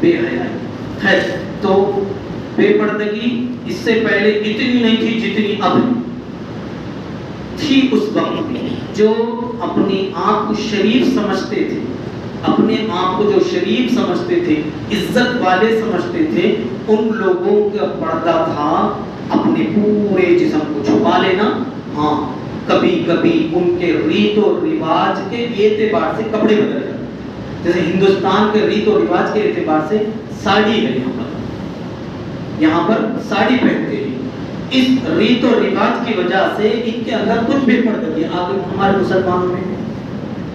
بے حیائی. خیر تو بے پردگی اس سے پہلے اتنی نہیں تھی جتنی اب تھی. اس وقت میں جو اپنی آپ کو شریف سمجھتے تھے، اپنے آپ کو جو شریف سمجھتے تھے، عزت والے سمجھتے تھے، ان لوگوں کا پردہ تھا اپنے پورے جسم کو چھپا لینا. ہاں کبھی کبھی ان کے ریت و رواج کے اعتبار سے کپڑے بدل جاتے، جیسے ہندوستان کے ریت و رواج کے اعتبار سے ساڑی ہے، یہاں پر ساڑی پہنتے ہیں. اس ریت و رواج کی وجہ سے ان کے اندر کچھ بے پردگی آگے ہمارے مسلمانوں میں ہے.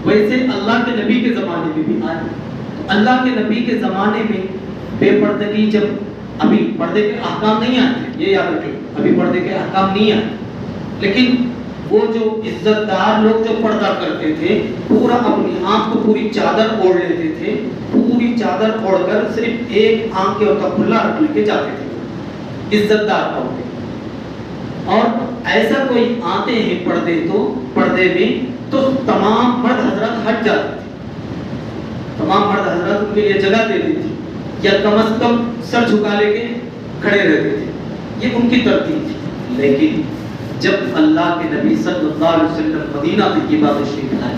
ویسے اللہ کے نبی کے زمانے میں بھی آئے. اللہ کے نبی کے زمانے میں بے پردگی جب ابھی پردے کے احکام نہیں آئے تھے، یہ یاد رکھیں ابھی پردے کے احکام نہیں آئے، لیکن وہ جو عزت دار لوگ جو پردہ کرتے تھے پورا اپنی آنکھ کو پوری چادر اوڑھ لیتے تھے، پوری چادر اوڑھ کر صرف ایک آنکھ کے اوپر کھلا رکھ لے کے جاتے تھے عزت دار عورتیں. اور ایسا کوئی آتے ہیں پردے میں تو تمام مرد حضرات ہٹ جاتے تھے، تمام مرد حضرات ان کے لیے جگہ دے دیتی تھی، یا کم از کم سر جھکا لے کے کھڑے رہتے تھے. یہ ان کی ترتیب تھی. لیکن جب اللہ کے نبی صلی اللہ علیہ وسلم مدینہ طیبہ تشریف لائے،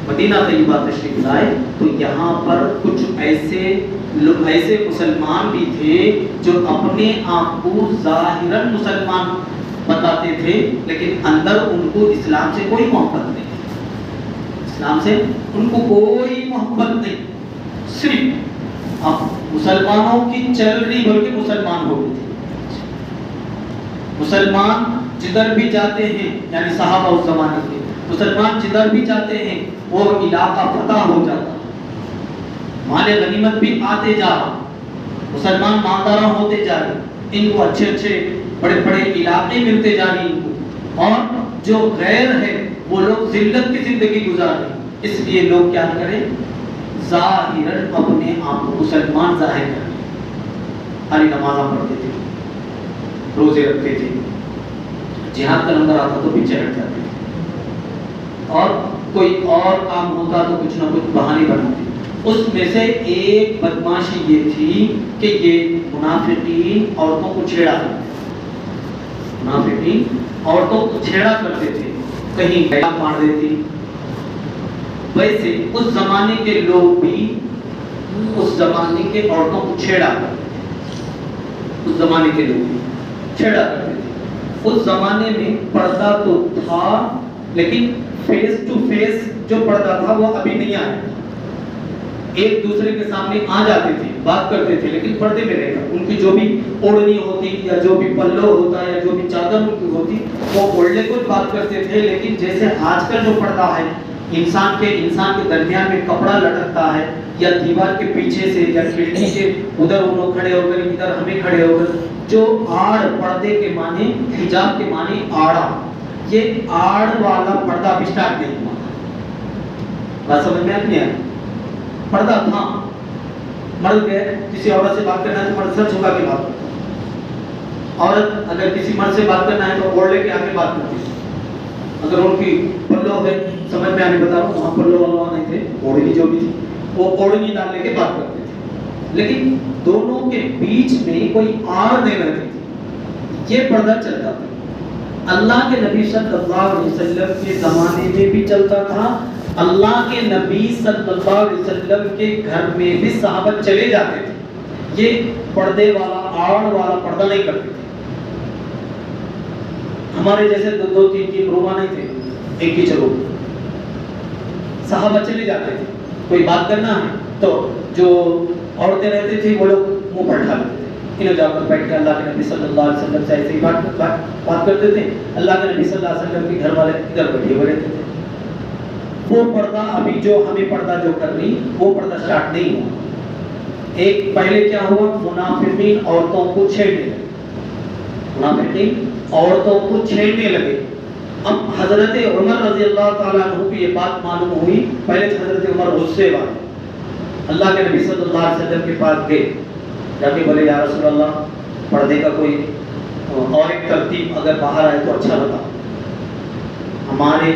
مدینہ طیبہ تشریف لائے تو یہاں پر کچھ ایسے لوگ، ایسے مسلمان بھی تھے جو اپنے آپ کو ظاہراً مسلمان بتاتے تھے لیکن اندر ان کو اسلام سے کوئی محبت نہیں، اسلام سے ان کو کوئی محبت نہیں. صرف اب مسلمانوں کی چل رہی بلکہ مسلمان ہو گئے تھے. مسلمان جدھر بھی جاتے ہیں، یعنی صحابہ اس زمانے کے مسلمان جدھر بھی جاتے ہیں وہ علاقہ فتح ہو جاتا، مال غنیمت بھی آتے جا رہا، مسلمان مالدار ہوتے جا رہے، ان کو اچھے اچھے بڑے بڑے علاقے ملتے جا رہے ان کو، اور جو غیر ہے وہ لوگ ذلت کی زندگی گزار رہے. اس لیے لوگ کیا کریں، ظاہراً اپنے آپ کو مسلمان ظاہر کریں. خالی نمازاں پڑھتے تھے، روزے رکھتے تھے، جہاد کا نمبر آتا تو پیچھے ہٹ جاتے تھے، اور کوئی اور کام ہوتا تو کچھ نہ کچھ بہانے بناتے. اس میں سے ایک بدماشی یہ تھی کہ یہ منافقین عورتوں کو چھیڑا کرتے تھے، منافقین عورتوں کو چھیڑا کرتے تھے، کہیں گیا مار دیتی. ویسے اس زمانے کے لوگ بھی اس زمانے کے عورتوں کو چھیڑا کرتے تھے، اس زمانے کے لوگ بھی چھیڑا کرتے تھے. اس زمانے میں پردہ تو تھا لیکن فیس ٹو فیس جو پردہ تھا وہ ابھی نہیں آیا تھا. ایک دوسرے کے سامنے آ جاتے تھے، بات کرتے تھے لیکن پردے میں رہ کر. ان کی جو بھی اوڑھنی ہوتی یا جو بھی پلو ہوتا یا جو بھی چادر ان کی ہوتی وہ اوڑھنے کو بات کرتے تھے. لیکن جیسے آج کل جو پردہ ہے انسان کے درمیان میں کپڑا لٹکتا ہے یا دیوار کے پیچھے سے یا کھڑکی کے ادھر ان لوگ کھڑے ہو کر ادھر ہمیں کھڑے ہو کر، جو آڑ پردے کے معنی حجاب کے معنی آڑا، یہ آڑ والا پردہ بھی سٹارٹ نہیں ہوا. بات سمجھ میں نہیں آئی. پردہ تھا، مرد گئے کسی عورت سے بات کرنا ہے تو مرد سر جھکا کے بات کرتا ہے، عورت اگر کسی مرد سے بات کرنا ہے تو اوڑھ لے کے آگے بات کرتی ہے. اگر ان کی پلو ہے، سمجھ میں آنے بتا رہا ہوں، وہاں پلو والو نہیں تھے، اوڑھنی جو بھی تھی وہ اوڑھنی ڈال لے کے بات کرتے تھے. لیکن دونوں کے بیچ میں کوئی آڑ نہیں رہتی تھی، یہ پردہ چلتا تھا. اللہ کے نبی صلی اللہ علیہ وسلم کے زمانے میں بھی چلتا تھا. اللہ کے نبی صلی اللہ علیہ وسلم کے گھر میں بھی صحابہ چلے جاتے تھے، یہ پردے والا آڑ والا پردہ نہیں کرتے تھے. ہمارے جیسے دو تین روما نہیں تھے، ایک ہی چلو. صحابہ چلے جاتے تھے، کوئی بات کرنا ہے تو جو عورتیں رہتی تھی وہ لوگ منہ پر اٹھا لیتے تھے، انہیں جا کر بیٹھ کے اللہ کے نبی صلی اللہ علیہ وسلم سے ایسے ہی بات کرتے تھے. اللہ کے نبی صلی اللہ علیہ وسلم کے گھر والے ادھر بیٹھے ہوئے رہتے تھے. وہ پردہ ابھی جو ہمیں پردہ جو کر رہی وہ پردہ سٹارٹ نہیں ہوا. ایک پہلے کیا ہوا، منافقین عورتوں کو چھیڑنے لگے، منافقین عورتوں کو چھیڑنے لگے. اب حضرت عمر رضی اللہ تعالیٰ عنہ کو یہ بات معلوم ہوئی. پہلے حضرت عمر غصے والے اللہ کے نبی صلی اللہ علیہ وسلم کے پاس گئے، جا کے بولے یا رسول اللہ پردے کا کوئی اور ایک ترتیب اگر باہر آئے تو اچھا بتا. ہمارے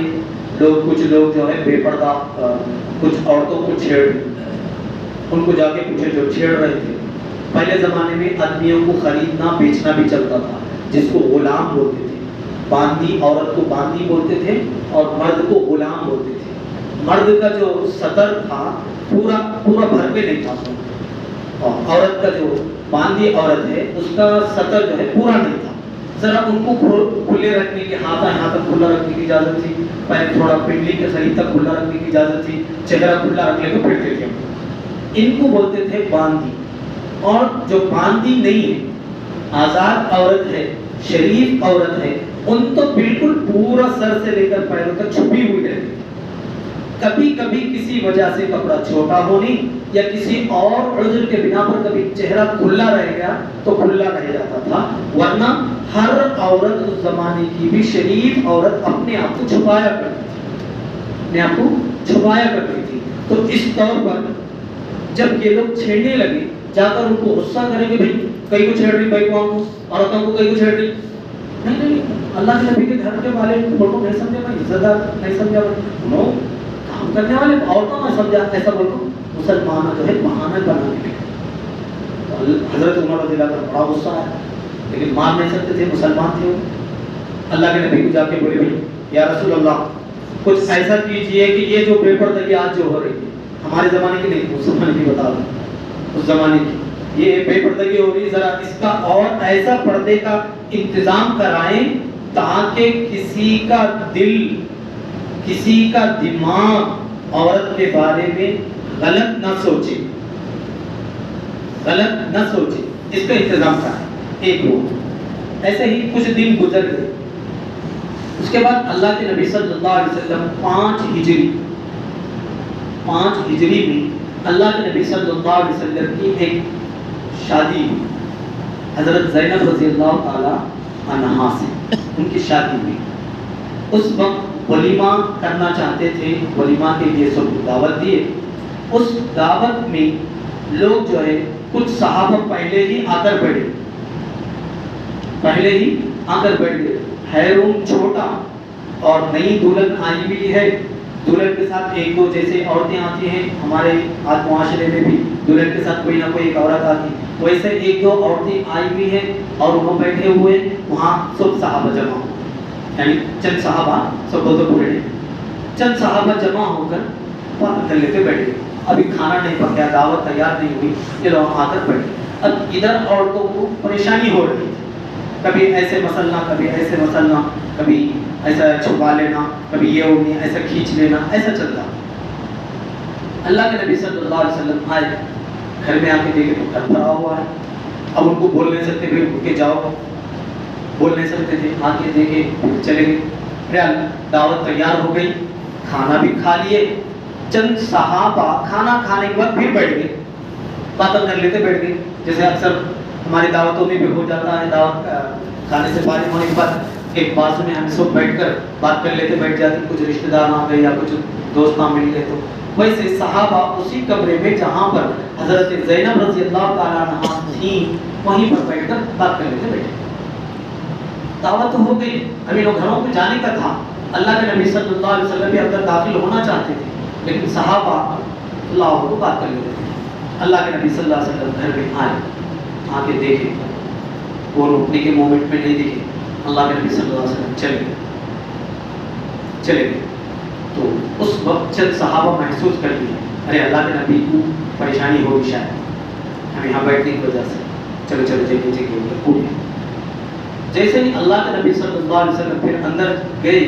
لوگ کچھ لوگ جو ہے بے پردہ کچھ عورتوں کو چھیڑ. ان کو جا کے پوچھے جو چھیڑ رہے تھے. پہلے زمانے میں آدمیوں کو خریدنا بیچنا بھی چلتا تھا, جس کو غلام بولتے تھے. باندی عورت کو باندی بولتے تھے اور مرد کو غلام بولتے تھے. مرد کا جو سطر تھا پورا بھر پہ نہیں تھا, اور عورت کا جو باندی عورت ہے اس کا سطر جو ہے پورا نہیں تھا. ذرا ان کو کھلے رکھنے کی, ہاتھ یہاں تک کھلا رکھنے کی اجازت تھی, پیر تھوڑا پنڈلی کے قریب تک کھلا رکھنے کی اجازت تھی, چہرہ کھلا رکھ لے تو پھرتے تھے. ان کو بولتے تھے باندی. اور جو باندی نہیں ہے, آزاد عورت ہے, شریف عورت ہے, ان تو بالکل پورا سر سے لے کر پیروں تک چھپی ہوئی رہتی. کبھی کبھی کسی وجہ سے کپڑا چھوٹا ہونے یا کسی اور عذر کے بنا پر کبھی چہرہ کھلا رہ گیا تو کھلا رہ جاتا تھا, ورنہ ہر عورت اس زمانے کی بھی شریف عورت اپنے آپ کو چھپایا کرتی تھی. تو اس طور پر جب یہ لوگ چھیڑنے لگے, جا کر ان کو غصہ کریں گے, بھائی کئی کو چھیڑ رہی, بھائی کو عورتوں کو کئی کو چھیڑ رہی. نہیں, اللہ کے نبی کے گھر کے والے بولو نہیں سمجھا بھائی, عزت دار نہیں سمجھا بھائی, کام کرنے والے عورتوں نے سمجھا, ایسا بولو. مسلمان جو ہے بہانے بنانے کے, حضرت عمر رضی اللہ عنہ بڑا غصہ آیا, لیکن مان نہیں سکتے تھے, مسلمان تھے. اللہ کے نبی کو جا کے بولے, بھائی یا رسول اللہ کچھ ایسا کیجئے کہ یہ جو بے پردگی آج جو ہو رہی ہے, ہمارے زمانے کی نہیں, اس زمانے کی بتا دوں, اس زمانے کی یہ بے پردگی ہو رہی, ذرا اس کا اور ایسا پردے کا انتظام کرائیں تاکہ کسی کا دل, کسی کا دماغ عورت کے بارے میں غلط نہ سوچے, اس کا انتظام کرائیں. ایک وہ ایسے ہی کچھ دن گزر گئے. اس کے بعد اللہ کے نبی صلی اللہ علیہ وسلم 5 ہجری میں اللہ کے نبی صلی اللہ علیہ وسلم کی ایک شادی ہوئی, حضرت زینب رضی اللہ تعالی عنہا سے ان کی شادی ہوئی. اس وقت ولیمہ کرنا چاہتے تھے, ولیمہ کے لیے سب دعوت دیے. اس دعوت میں لوگ جو ہے کچھ صحابہ پہلے ہی آ کر بیٹھ گئے. ہے روم چھوٹا اور نئی دلہن آئی ہوئی ہے, دلہن کے ساتھ ایک دو جیسے عورتیں آتی ہیں ہمارے آج معاشرے میں بھی, دلہن کے ساتھ کوئی نہ کوئی ایک عورت آتی, ویسے ایک دو عورتیں آئی ہوئی ہیں اور وہ بیٹھے ہوئے. وہاں سب صحابہ جمع ہو, یعنی چند صحابہ, سب تو پورے نہیں, چند صحابہ جمع ہو کر بات کر لیتے بیٹھے. ابھی کھانا نہیں پکا, دعوت تیار نہیں ہوئی, یہ لوگ آ کر بیٹھے. اب ادھر عورتوں کو پریشانی ہو رہی تھی, کبھی ایسے مسلنا, کبھی ایسے مسلنا, کبھی ایسا چھپا لینا, کبھی یہ اوڑھنی ایسا کھینچ لینا, ایسا چلتا. اللہ کے نبی صلی اللہ علیہ وسلم آئے, گھر میں آ کے دیکھے تو گھر بھرا ہوا ہے. اب ان کو بول نہیں سکتے, پھر اٹھ کے جاؤ, بول نہیں سکتے تھے. آ کے دیکھے چلے گئے. دعوت تیار ہو گئی, کھانا بھی کھا لیے. چند صحابہ کھانا کھانے کے بعد پھر بیٹھ گئے, باتیں کر لیتے بیٹھ گئے, جیسے اکثر ہماری دعوتوں میں بھی ہو جاتا ہے. دعوت کھانے سے فارغ ہونے کے بعد ایک بازو میں ہم سب بیٹھ کر بات کر لیتے بیٹھ جاتے, کچھ رشتہ دار آ گئے یا کچھ دوست نہ مل گئے. تو ویسے صحابہ اسی کمرے میں جہاں پر حضرت زینب رضی اللہ تعالیٰ عنہا تھیں وہیں پر بیٹھ کر بات کر لیتے بیٹھے. دعوت ہو گئی, ابھی لوگ گھروں کو جانے کا تھا. اللہ کے نبی صلی اللہ علیہ وسلم بھی اندر داخل ہونا چاہتے تھے, لیکن صحابہ اللہ کو بات کر لیتے تھے. اللہ کے نبی صلی اللہ علیہ وسلم گھر میں آئے, آ کے دیکھے, وہ رکنے کے مومنٹ میں نہیں دیکھے. اللہ کے نبی صلی اللہ علیہ وسلم چلے گئے. تو اس وقت چند صحابہ محسوس کر لیا, ارے اللہ کے نبی کو پریشانی ہوگی شاید ہم یہاں بیٹھنے کی وجہ سے, چلو جگہ. جیسے ہی اللہ کے نبی صلی اللہ علیہ وسلم پھر اندر گئے,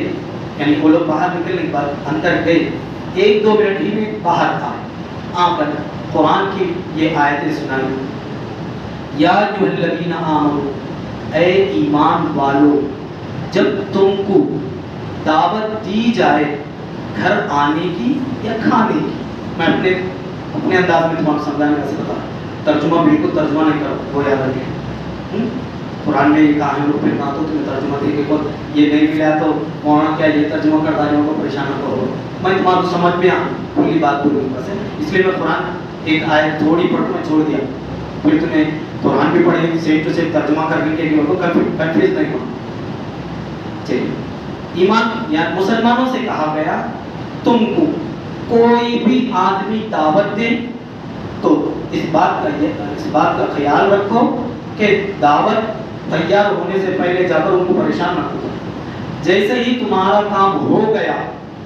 یعنی وہ لوگ باہر نکلنے کے بعد اندر گئے, 1-2 منٹ ہی میں باہر آئے. آ کر قرآن کی یہ آیتیں سنائی, یا ایھا الذین آمنوا, اے ایمان والو, جب تم کو دعوت دی جائے گھر آنے کی یا کھانے کی. میں اپنے انداز میں تمہیں سمجھانے کا بتا, ترجمہ بالکل ترجمہ نہیں کر, وہ یاد رکھیں. قرآن میں یہ کہا ہے لوگ پھر نہ تو تمہیں ترجمہ دے کے خود یہ نہیں ملا تو مولانا کیا یہ ترجمہ کرتا ہے, کو پریشان نہ کرو. میں تمہارا سمجھ میں کھلی بات بولوں گا, اس لیے میں قرآن ایک آیت تھوڑی پڑھ میں چھوڑ دیا, پھر تمہیں قرآن بھی پڑھیں سیف ٹو سیف ترجمہ کر کے کہ کو کنفیوز نہیں ہونا چلیے. ایمان یا مسلمانوں سے کہا گیا تم کو کوئی بھی آدمی دعوت دے تو اس بات کا خیال رکھو کہ دعوت تیار ہونے سے پہلے جا کر ان کو پریشان نہ کرو. جیسے ہی تمہارا کام ہو گیا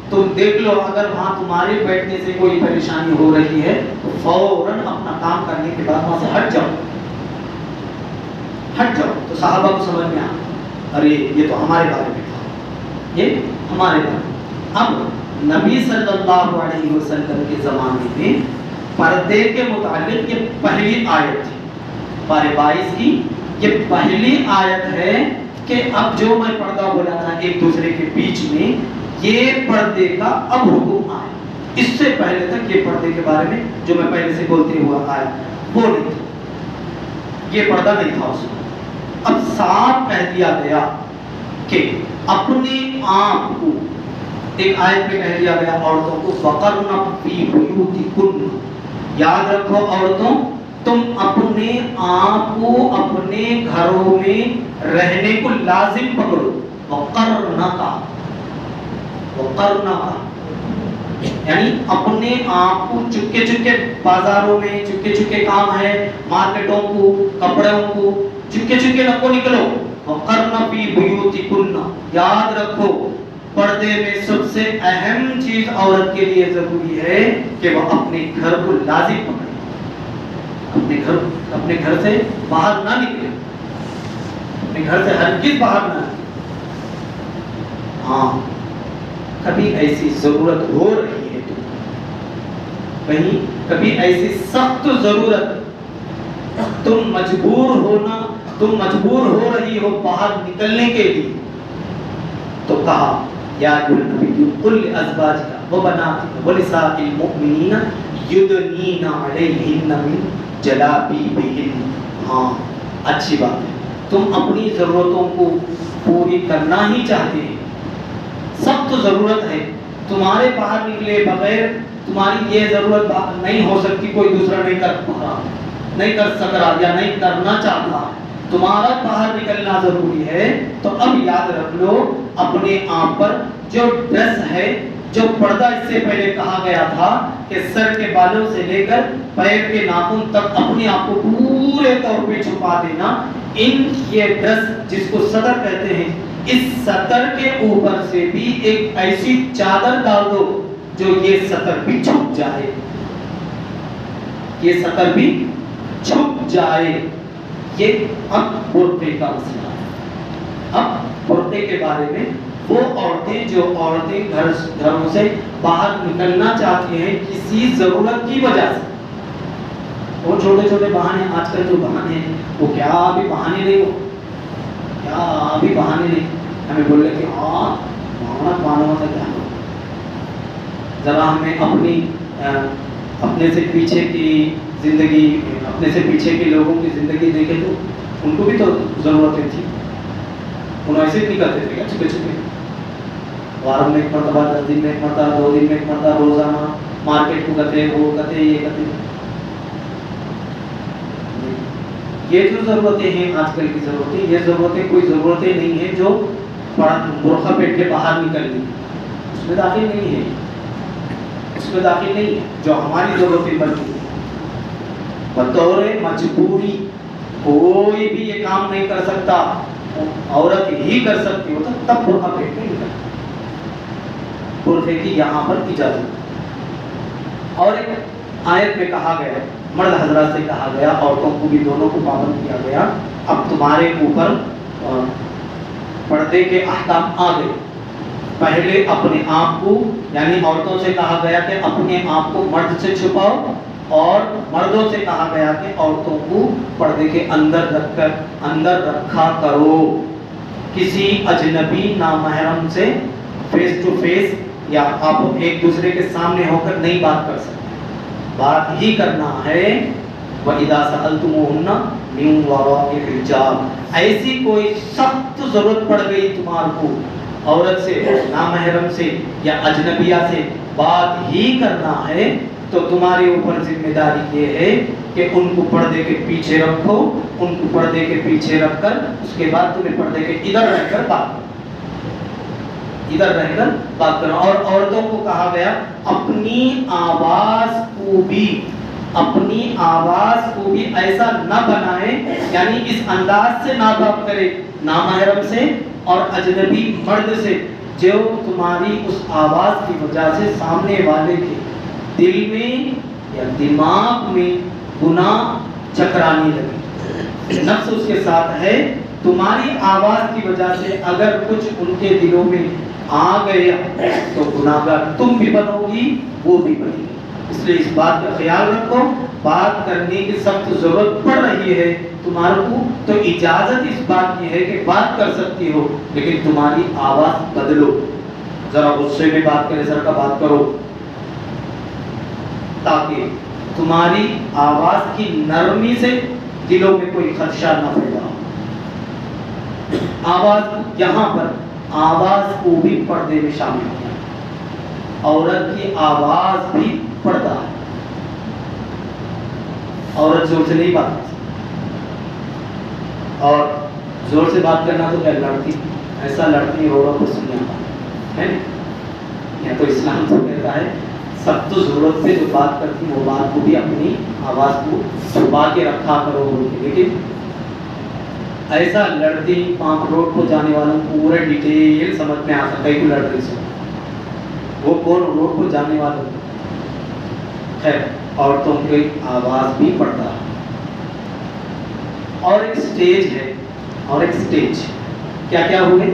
تم دیکھ لو اگر وہاں تمہارے بیٹھنے سے کوئی پریشانی ہو رہی ہے تو فوراً اپنا کام کرنے کے بعد وہاں سے ہٹ جاؤ. تو صحابہ کو سمجھ میں آیا ارے یہ تو ہمارے بارے میں تھا، یہ ہمارے بارے میں. اب نبی صلی اللہ علیہ وسلم کے زمانے میں پردے کے متعلق یہ پہلی آیت تھی. پارے 22 کی یہ پہلی آیت ہے کہ اب جو میں پردہ بولا تھا ایک دوسرے کے بیچ میں، یہ پردے کا اب حکم آیا. اس سے پہلے تک یہ پردے کے بارے میں جو میں پہلے سے بولتے ہوا آیا وہ نہیں تھا، یہ پردہ نہیں تھا اس میں. اب صاف کہہ دیا گیا کہ اپنے آپ کو، ایک آیت میں کہہ دیا گیا عورتوں کو وَقَرْنَ فِي بُيُوتِكُنَّ، یاد رکھو عورتوں تم اپنے آپ کو اپنے گھروں میں رہنے کو لازم پکڑو. وَقَرْنَ کا یعنی اپنے آپ کو چپکے چپکے بازاروں میں چپکے چپکے کام ہے، مارکیٹوں کو، کپڑوں کو چپکے چپکے نکلو. وَقَرْنَ فِي بُيُوتِكُنَّ، یاد رکھو پردے میں سب سے اہم چیز عورت کے لیے ضروری ہے کہ وہ اپنے گھر کو لازم پکڑے، اپنے گھر سے باہر نہ نکلے، اپنے گھر سے ہرگز باہر نہ نکلے. ہاں کبھی ایسی ضرورت ہو رہی ہے تو کہیں کبھی ایسی سخت ضرورت تم مجبور ہو رہی ہو باہر نکلنے کے لیے تو کہا یا نبی قل لازواجک وبناتک ونساء المؤمنین یدنین علیہن من جلابیبہن. ہاں اچھی بات ہے، تم اپنی ضرورتوں کو پوری کرنا ہی چاہتے ہیں، سخت ضرورت ہے، تمہارے باہر نکلے بغیر تمہاری یہ ضرورت نہیں ہو سکتی، کوئی دوسرا نہیں کر سک رہا یا نہیں کرنا چاہتا، تمہارا باہر نکلنا ضروری ہے. تو اب یاد رکھ لو اپنے آپ پر جو ڈریس ہے، جو پردہ اس سے پہلے کہا گیا تھا کہ سر کے بالوں سے لے کر پیر کے ناخن تک اپنے آپ کو پورے طور پہ چھپا دینا، یہ ڈریس جس کو صدر کہتے ہیں، اس سطر کے اوپر سے بھی ایک ایسی چادر ڈال دو جو یہ سطر بھی چھپ جائے، یہ سطر بھی چھپ جائے. یہ اب پردے کا مسئلہ ہے. اب پردے کے بارے میں وہ عورتیں جو گھروں سے باہر نکلنا چاہتی ہیں کسی ضرورت کی وجہ سے، وہ چھوٹے چھوٹے بہانے، آج کل جو بہانے ہیں وہ کیا ابھی بہانے نہیں، ہمیں بولے کہ ہاں مانا ہوتا کیا، ذرا ہمیں اپنے سے پیچھے کی زندگی، اپنے سے پیچھے کے لوگوں کی زندگی دیکھے تو ان کو بھی تو ضرورتیں تھیں، انہوں ایسے نہیں کرتے تھے چھپے چھپے، وارم میں ایک مرتبہ، 10 دن میں ایک مرتبہ، 2 دن میں ایک مرتبہ، روزانہ مارکیٹ کو کرتے، وہ کرتے، یہ کرتے. یہ جو ضرورتیں ہیں آج کل کی ضرورتیں، یہ ضرورتیں کوئی ضرورتیں نہیں ہیں جو برقع پہن کے باہر نکلنی، اس میں داخل نہیں ہے، اس میں داخل نہیں ہے. جو ہماری ضرورتیں بنتی ہیں بطور مجبوری کوئی بھی یہ کام نہیں کر سکتا، عورت ہی کر سکتی ہوتا تب برقع پہن کے نکلتا، برقعے کی یہاں پر اجازت. اور ایک آیت میں کہا گیا، مرد حضرات سے کہا گیا، عورتوں کو بھی دونوں کو پابند کیا گیا، اب تمہارے اوپر پردے کے احکام آ گئے. پہلے اپنے آپ کو، یعنی عورتوں سے کہا گیا کہ اپنے آپ کو مرد سے چھپاؤ، اور مردوں سے کہا گیا کہ عورتوں کو پردے کے اندر رکھا کرو، کسی اجنبی نامحرم سے فیس ٹو فیس یا آپ ایک دوسرے کے سامنے ہو کر نہیں بات کر سکتے، بات ہی کرنا ہے. وَإِذَا سَأَلْتُمُوهُنَّ مِنْ وَرَاءِ حِجَابٍ، ایسی کوئی سخت ضرورت پڑ گئی تمہارے کو عورت سے، نامحرم سے یا اجنبیہ سے بات ہی کرنا ہے، تو تمہارے اوپر ذمہ داری یہ ہے کہ ان کو پردے کے پیچھے رکھو، ان کو پردے کے پیچھے رکھ کر اس کے بعد تمہیں پردے کے ادھر رہ کر بات کرو. اور عورتوں کو کہا گیا اپنی آواز کو بھی اپنی آواز کو بھی ایسا نہ بنائے، یعنی اس انداز سے نہ بات کرے نامحرم سے اور اجنبی مرد سے جو تمہاری اس آواز کی وجہ سے سامنے والے کے دل میں یا دماغ میں گناہ چکرانے لگے۔ نفس اس کے ساتھ ہے، تمہاری آواز کی وجہ سے اگر کچھ ان کے دلوں میں آ گیا تو گناہگار تم بھی بنو گی، وہ بھی بنے گی۔ اس لیے اس بات کا خیال رکھو، بات کرنے کی سخت ضرورت پڑ رہی ہے تمہارے کو تو اجازت اس بات کی ہے کہ بات کر سکتی ہو، لیکن تمہاری آواز بدلو، ذرا غصے میں بات کرے ذرا بات کرو، تاکہ تمہاری آواز کی نرمی سے دلوں میں کوئی خدشہ نہ پیدا ہو۔ آواز یہاں پر آواز کو بھی پردے میں شامل ہے، عورت کی آواز بھی پردہ ہے، عورت زور سے نہیں بات کر سکتی، اور زور سے بات کرنا تو کیا لڑکی ایسا لڑکی عورت کو سنیا ہے، یا تو اسلام تو کہتا ہے سب تو ضرورت سے جو بات کرتی وہ بات کو بھی اپنی آواز کو چھپا کے رکھا کرو بول کے، لیکن ایسا لڑتی پانک روڈ کو جانے والوں کو پورے ڈیٹیل سمجھ میں آ سکتا ہے کہ لڑکی سے وہ کون روڈ کو جانے والوں خیر عورتوں کی آواز بھی پڑتا ہے۔ اور ایک سٹیج ہے، اور ایک سٹیج کیا کیا ہوئے